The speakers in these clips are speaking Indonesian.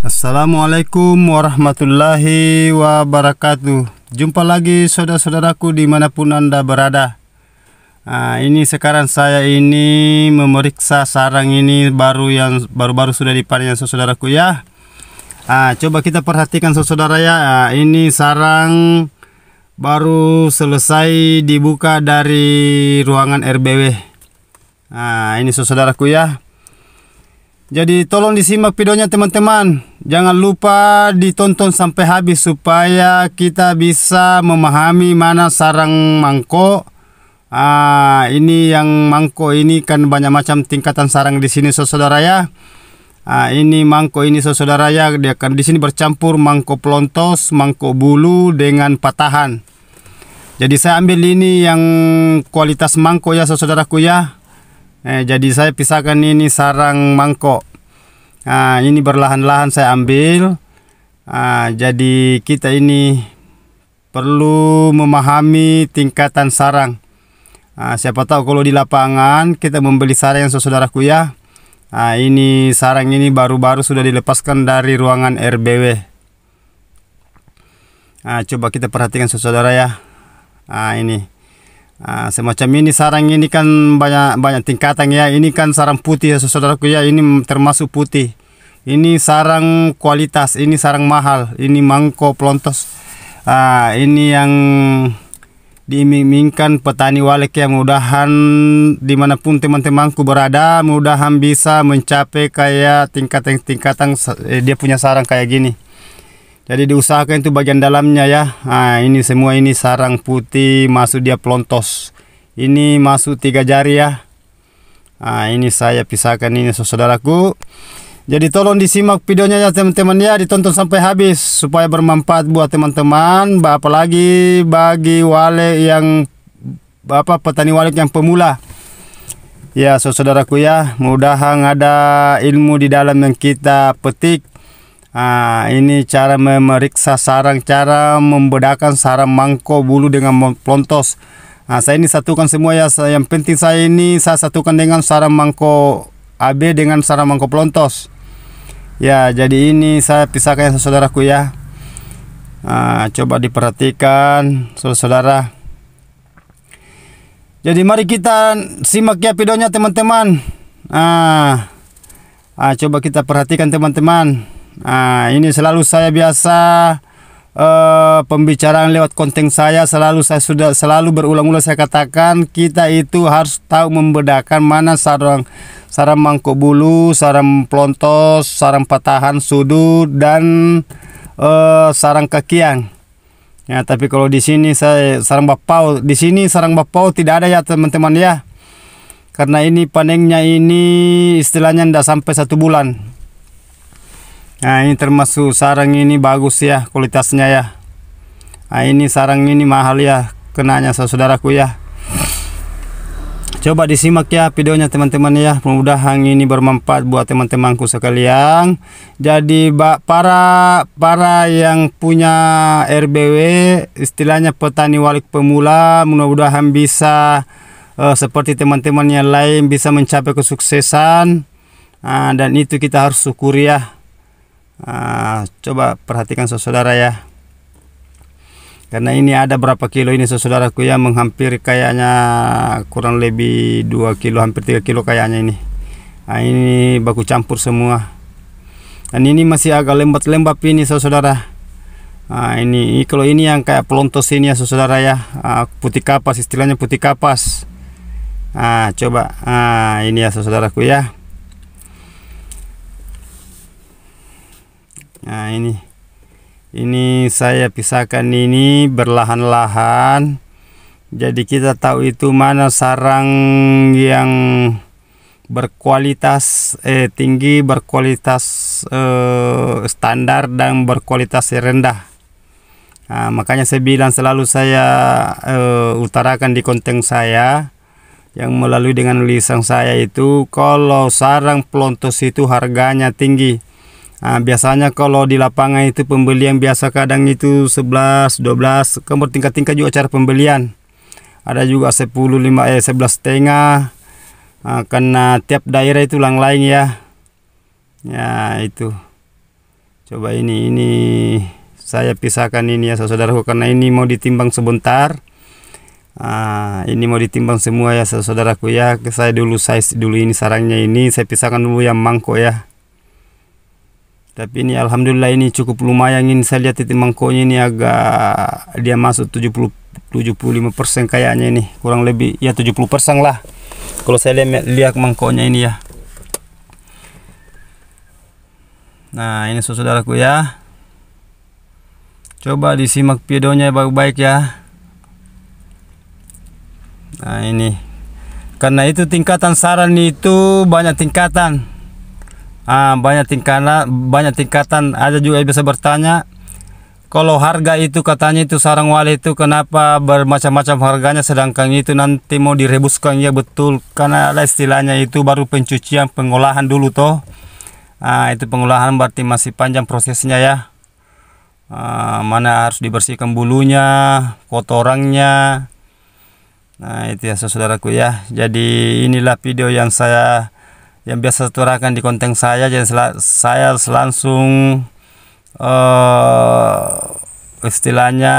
Assalamualaikum warahmatullahi wabarakatuh. Jumpa lagi saudara-saudaraku dimanapun Anda berada. Ini sekarang saya ini memeriksa sarang ini baru sudah dipanen saudaraku ya. Coba kita perhatikan saudara ya. Ini sarang baru selesai dibuka dari ruangan RBW. Ini saudaraku ya. Jadi tolong disimak videonya teman-teman. Jangan lupa ditonton sampai habis supaya kita bisa memahami mana sarang mangko. Ini yang mangko ini kan banyak macam tingkatan sarang di sini saudara ya. Ini mangko ini saudara ya, dia kan di sini bercampur mangko pelontos, mangko bulu dengan patahan. Jadi saya ambil ini yang kualitas mangko ya saudaraku ya. Jadi saya pisahkan ini sarang mangko. Ini berlahan-lahan saya ambil. Jadi kita ini perlu memahami tingkatan sarang. Siapa tahu kalau di lapangan kita membeli sarang saudaraku ya. Ini sarang ini baru-baru sudah dilepaskan dari ruangan RBW. Coba kita perhatikan saudara ya. Ini. Semacam ini sarang ini kan banyak tingkatan ya. Ini kan sarang putih ya saudaraku ya. Ini termasuk putih. Ini sarang kualitas. Ini sarang mahal. Ini mangko pelontos. Ini yang diiming-imingkan petani walek ya. Mudahan dimanapun teman-temanku berada, mudahan bisa mencapai kayak tingkatan dia punya sarang kayak gini. Jadi diusahakan itu bagian dalamnya ya. Ini semua ini sarang putih masuk dia pelontos. Ini masuk 3 jari ya. Ini saya pisahkan ini saudaraku. Jadi tolong disimak videonya ya teman-teman ya, ditonton sampai habis supaya bermanfaat buat teman-teman, apalagi bagi wale yang petani wale yang pemula. Ya saudaraku ya, mudahan ada ilmu di dalam yang kita petik. Ini cara memeriksa sarang, cara membedakan sarang mangko bulu dengan pelontos. Saya ini satukan semua ya. Yang penting saya satukan dengan sarang mangko AB dengan sarang mangko pelontos. Ya, jadi ini saya pisahkan saudaraku ya. Coba diperhatikan saudara. Jadi mari kita simak ya videonya teman-teman. Coba kita perhatikan teman-teman. Ini selalu saya biasa pembicaraan lewat konten saya selalu berulang-ulang saya katakan kita itu harus tahu membedakan mana sarang mangkok bulu, sarang pelontos, sarang patahan sudut dan sarang kakiang. Ya, tapi kalau di sini sarang bapau, di sini sarang bapau tidak ada ya teman-teman ya. Karena ini panennya ini istilahnya tidak sampai 1 bulan. Ini termasuk sarang ini bagus ya kualitasnya ya. Ini sarang ini mahal ya kenanya saudaraku ya. Coba disimak ya videonya teman-teman ya. Mudah-mudahan ini bermanfaat buat teman-temanku sekalian. Jadi para yang punya RBW istilahnya petani walik pemula, mudah-mudahan bisa seperti teman-teman yang lain bisa mencapai kesuksesan. Dan itu kita harus syukuri ya. Coba perhatikan saudara ya. Karena ini ada berapa kilo ini saudaraku ya, menghampiri kayaknya kurang lebih 2 kilo, hampir 3 kilo kayaknya ini. Ini baku campur semua. Dan ini masih agak lembab-lembab ini saudara. Ini kalau ini yang kayak pelontos ini ya saudara ya. Putih kapas, istilahnya putih kapas. Coba ini ya saudaraku ya. Ini saya pisahkan ini berlahan-lahan. Jadi kita tahu itu mana sarang yang berkualitas tinggi, berkualitas standar dan berkualitas rendah. Makanya saya bilang selalu saya utarakan di konten saya yang melalui dengan lisan saya itu, kalau sarang pelontos itu harganya tinggi. Biasanya kalau di lapangan itu pembelian biasa kadang itu 11, 12, kemudian tingkat-tingkat juga cara pembelian. Ada juga 10, 5, 11,5. Karena tiap daerah itu lain-lain ya. Ya itu. Coba ini saya pisahkan ini ya saudaraku, karena ini mau ditimbang sebentar. Ini mau ditimbang semua ya saudaraku ya. Saya dulu size dulu ini sarangnya ini saya pisahkan dulu yang mangkok ya. Tapi ini alhamdulillah ini cukup lumayan. Ini saya lihat titik mangkoknya ini agak dia masuk 75% kayaknya ini, kurang lebih ya 70% lah kalau saya lihat mangkoknya ini ya. Nah ini saudaraku ya, coba disimak videonya baik-baik ya. Nah ini karena itu tingkatan saran itu banyak tingkatan, banyak tingkatan. Ada juga yang bisa bertanya, kalau harga itu katanya itu sarang wali itu kenapa bermacam-macam harganya, sedangkan itu nanti mau direbuskan. Ya betul, karena ada istilahnya itu baru pencucian pengolahan dulu toh. Itu pengolahan berarti masih panjang prosesnya ya. Mana harus dibersihkan bulunya, kotorannya. Nah itu ya saudaraku ya. Jadi inilah video yang biasa tuarakan di konten saya. Jadi saya langsung istilahnya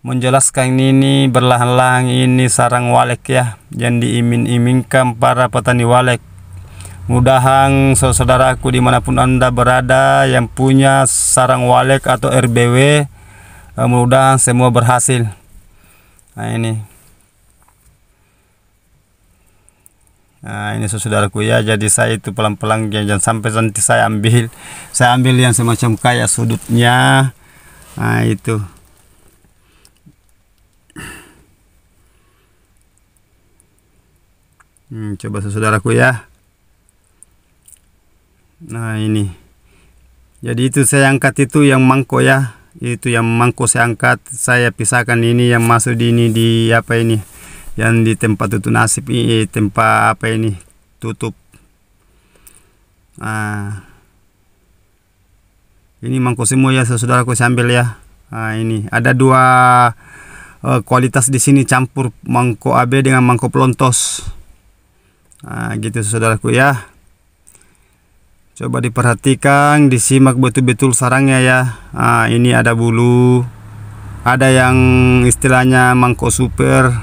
menjelaskan ini berlahan-lahan. Ini sarang walek ya, yang diiming-imingkan para petani walek. Mudahan saudaraku dimanapun anda berada yang punya sarang walek atau RBW, mudahan semua berhasil. Nah ini saudaraku ya. Jadi saya itu pelan-pelan, jangan sampai nanti saya ambil yang semacam kayak sudutnya. Nah itu coba saudaraku ya. Nah ini jadi itu saya angkat itu yang mangkok ya, itu yang mangkok saya angkat, saya pisahkan ini yang masuk di ini, di apa ini yang di tempat tutup nasib ini, tempat apa ini tutup. Ini mangkok semua ya saudaraku, saya ambil ya. Ini ada dua kualitas di sini, campur mangkok AB dengan mangkok pelontos. Gitu saudaraku ya. Coba diperhatikan, disimak betul-betul sarangnya ya. Ini ada bulu, ada yang istilahnya mangkok super.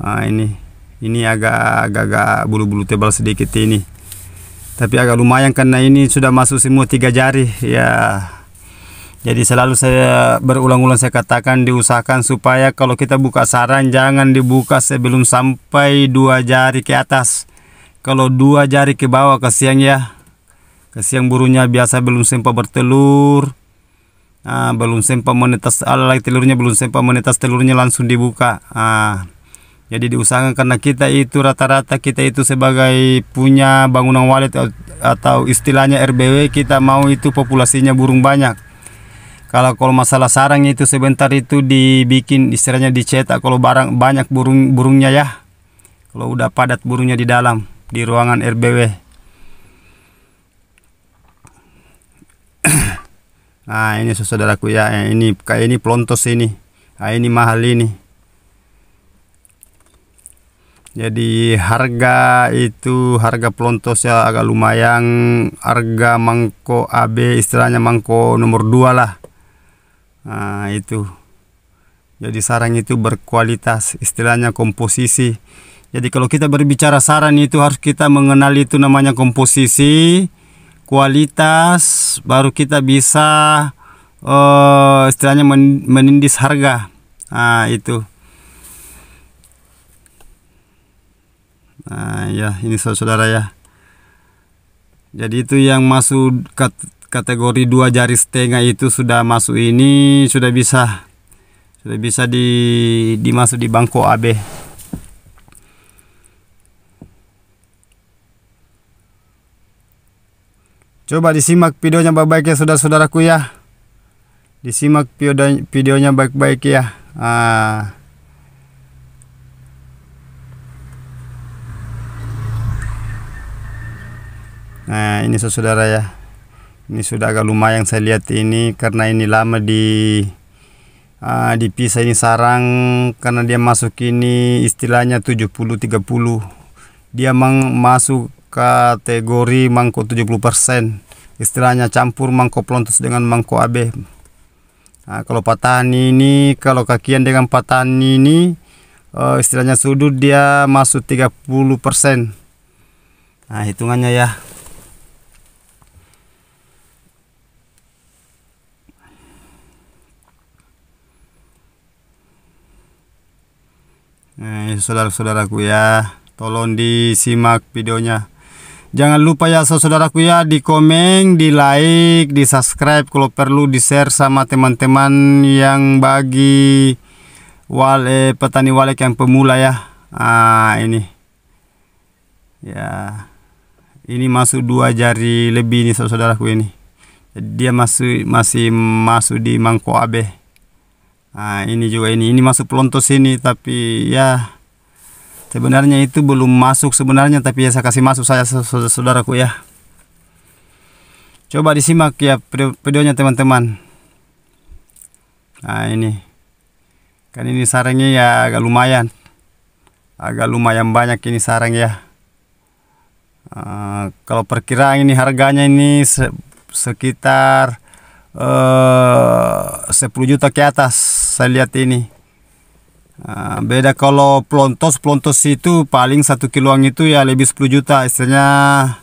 Ini agak bulu-bulu tebal sedikit ini, tapi agak lumayan karena ini sudah masuk semua 3 jari ya. Jadi selalu saya berulang-ulang saya katakan, diusahakan supaya kalau kita buka sarang jangan dibuka sebelum sampai 2 jari ke atas. Kalau 2 jari ke bawah kasihan ya, kasihan burungnya biasa belum sempat bertelur, belum sempat menetas telurnya, belum sempat menetas telurnya langsung dibuka. Jadi diusahakan, karena kita itu rata-rata kita itu sebagai punya bangunan walet atau istilahnya RBW, kita mau itu populasinya burung banyak. Kalau masalah sarang itu sebentar itu dibikin istilahnya dicetak kalau banyak burungnya ya. Kalau udah padat burungnya di dalam di ruangan RBW. Ini saudaraku ya, ini kayak ini pelontos ini. Ini mahal ini. Jadi harga pelontos ya agak lumayan. Harga mangkok AB istilahnya mangkok nomor 2 lah. Itu. Jadi sarang itu berkualitas, istilahnya komposisi. Jadi kalau kita berbicara sarang itu harus kita mengenal itu namanya komposisi, kualitas, baru kita bisa istilahnya menindis harga. Itu. Ya ini saudara ya. Jadi itu yang masuk kategori 2 jari setengah itu sudah masuk, ini sudah bisa dimasuk di bangko AB. Coba disimak videonya baik-baik ya saudara-saudaraku ya. Disimak videonya baik-baik ya. Nah ini saudara ya. Ini sudah agak lumayan saya lihat ini, karena ini lama dipisah ini sarang, karena dia masuk ini istilahnya 70-30. Dia masuk kategori mangkok 70%. istilahnya campur mangkok plontos dengan mangkok AB. Nah, kalau patahan ini, kalau kakian dengan patahan ini, istilahnya sudut dia masuk 30%. Nah, hitungannya ya. Nah, saudara-saudaraku ya, tolong disimak videonya. Jangan lupa ya saudaraku ya, di komen, di like, di subscribe, kalau perlu di share sama teman-teman yang bagi petani walek yang pemula ya. Ini ya, ini masuk 2 jari lebih nih saudaraku ini. Jadi dia masih masuk di mangkok AB. Ini juga ini masuk pelontos ini, tapi ya sebenarnya itu belum masuk sebenarnya, tapi ya saya kasih masuk saya saudaraku ya. Coba disimak ya videonya teman-teman. Ini kan ini sarangnya ya agak lumayan banyak ini sarang ya. Kalau perkiraan ini harganya ini sekitar 10 juta ke atas saya lihat ini. Beda kalau pelontos itu paling 1 kiloan itu ya lebih 10 juta istilahnya.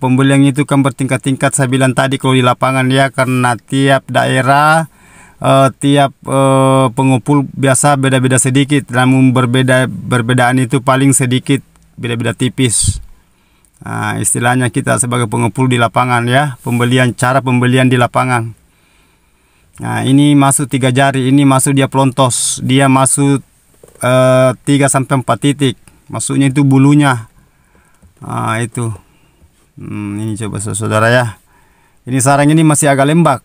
Pembelian itu kan bertingkat-tingkat saya bilang tadi kalau di lapangan ya, karena tiap daerah tiap pengumpul biasa beda-beda sedikit, namun perbedaan itu paling sedikit, beda-beda tipis. Istilahnya kita sebagai pengumpul di lapangan ya, cara pembelian di lapangan. Ini masuk 3 jari, ini masuk dia pelontos, dia masuk 3 sampai 4 titik, masuknya itu bulunya. Itu ini coba saudara ya, ini sarang ini masih agak lembab,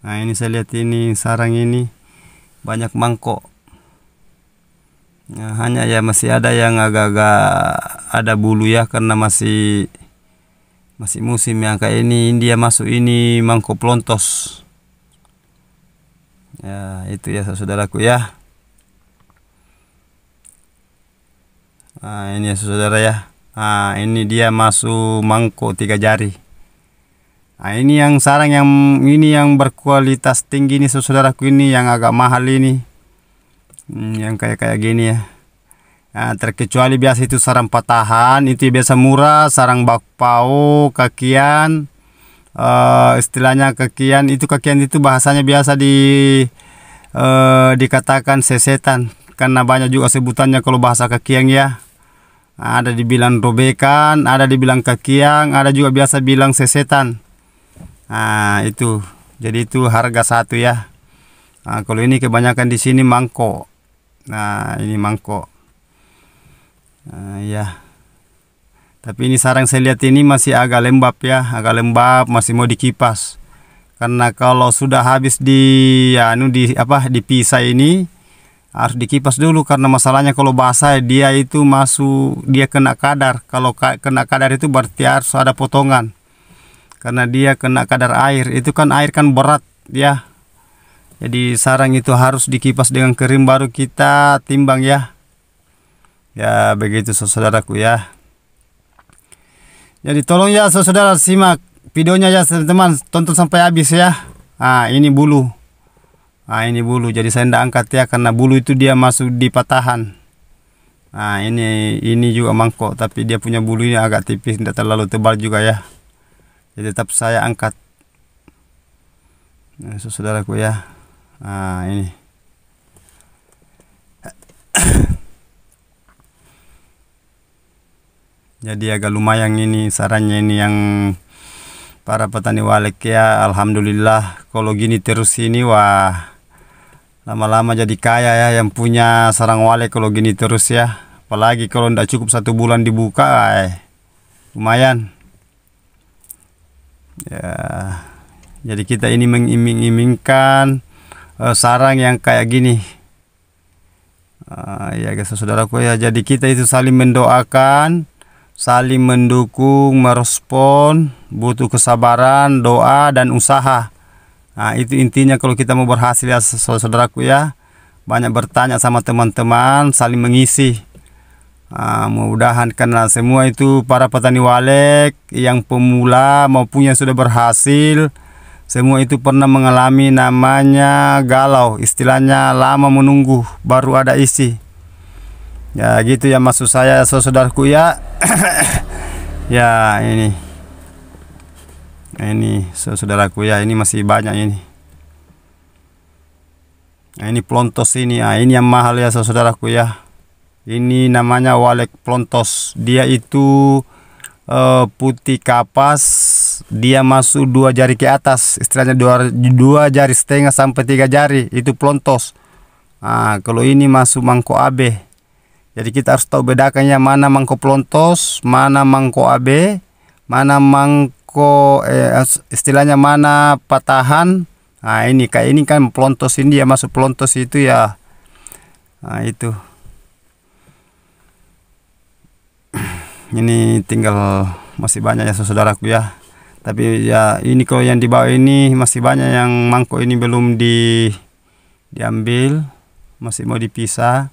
ini saya lihat ini sarang ini banyak mangkok. Hanya ya masih ada yang agak-agak ada bulu ya, karena masih musim yang kayak ini dia masuk ini mangkok pelontos. Ya itu ya saudaraku ya. Ini ya saudara ya. Ini dia masuk mangkok 3 jari. Ini yang sarang yang ini yang berkualitas tinggi ini saudaraku, ini yang agak mahal ini. Yang kayak gini ya. Terkecuali biasa itu sarang patahan itu biasa murah, sarang bakpao, kakian, istilahnya kakian itu bahasanya biasa dikatakan sesetan, karena banyak juga sebutannya kalau bahasa kakian ya. Ada dibilang robekan, ada dibilang kakian, ada juga biasa bilang sesetan. Itu jadi itu harga satu ya. Kalau ini kebanyakan di sini mangkok. Ini mangkok. Ya. Tapi ini sarang saya lihat ini masih agak lembab ya, masih mau dikipas. Karena kalau sudah habis dipisah ini harus dikipas dulu, karena masalahnya kalau basah dia itu dia kena kadar. Kalau kena kadar itu berarti harus ada potongan. Karena dia kena kadar air, itu kan air kan berat ya. Jadi sarang itu harus dikipas dengan kering baru kita timbang ya. Ya begitu saudaraku ya. Jadi tolong ya saudara simak videonya ya teman-teman, tonton sampai habis ya. Ini bulu. Ini bulu, jadi saya tidak angkat ya, karena bulu itu dia masuk di patahan. Ini juga mangkok, tapi dia punya bulunya agak tipis, tidak terlalu tebal juga ya. Jadi tetap saya angkat. Saudaraku ya. Ini. Jadi agak lumayan ini sarannya ini yang para petani walek ya. Alhamdulillah kalau gini terus ini wah lama-lama jadi kaya ya yang punya sarang walek kalau gini terus ya. Apalagi kalau tidak cukup 1 bulan dibuka, lumayan. Ya, jadi kita ini mengiming-imingkan sarang yang kayak gini. Ya guys saudaraku ya, jadi kita itu saling mendoakan, saling mendukung, merespon, butuh kesabaran, doa dan usaha. Itu intinya kalau kita mau berhasil ya saudaraku ya. banyak bertanya sama teman-teman, saling mengisi. Mudah-mudahan karena semua itu para petani walek yang pemula maupun yang sudah berhasil, semua itu pernah mengalami namanya galau, istilahnya lama menunggu baru ada isi. Ya gitu ya maksud saya saudaraku ya. Ya ini saudaraku ya, ini masih banyak ini. Nah, ini plontos ini, ini yang mahal ya saudaraku ya. Ini namanya walek plontos. Dia itu putih kapas, dia masuk 2 jari ke atas, istilahnya 2 jari setengah sampai 3 jari itu plontos. Kalau ini masuk mangkok AB. Jadi kita harus tahu bedakannya mana mangkok plontos, mana mangkok AB, mana mangkok istilahnya mana patahan. Ini kayak ini kan plontos, ini ya masuk plontos itu ya. Itu. Ini tinggal masih banyak ya saudaraku ya. Tapi ya ini kalau yang di bawah ini masih banyak yang mangkok ini belum diambil, masih mau dipisah.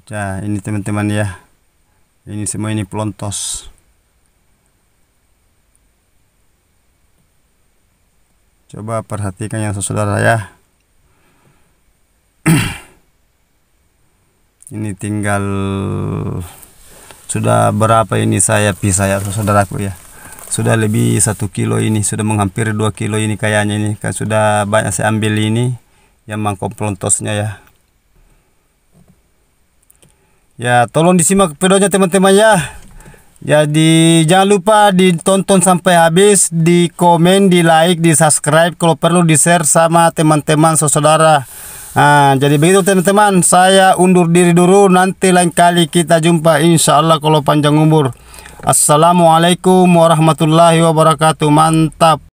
Ya ini teman-teman ya. Ini semua ini plontos. Coba perhatikan ya saudara ya. Ini tinggal sudah berapa ini saya pisah ya saudaraku ya. Sudah lebih 1 kilo ini, sudah menghampiri 2 kilo ini kayaknya ini. Kan sudah banyak saya ambil ini yang mangkok plontosnya ya. Ya tolong disimak videonya teman-teman ya. Jadi jangan lupa ditonton sampai habis, di komen, di like, di subscribe, kalau perlu di share sama teman-teman saudara. Jadi begitu teman-teman, saya undur diri dulu, nanti lain kali kita jumpa insya Allah kalau panjang umur. Assalamualaikum warahmatullahi wabarakatuh. Mantap.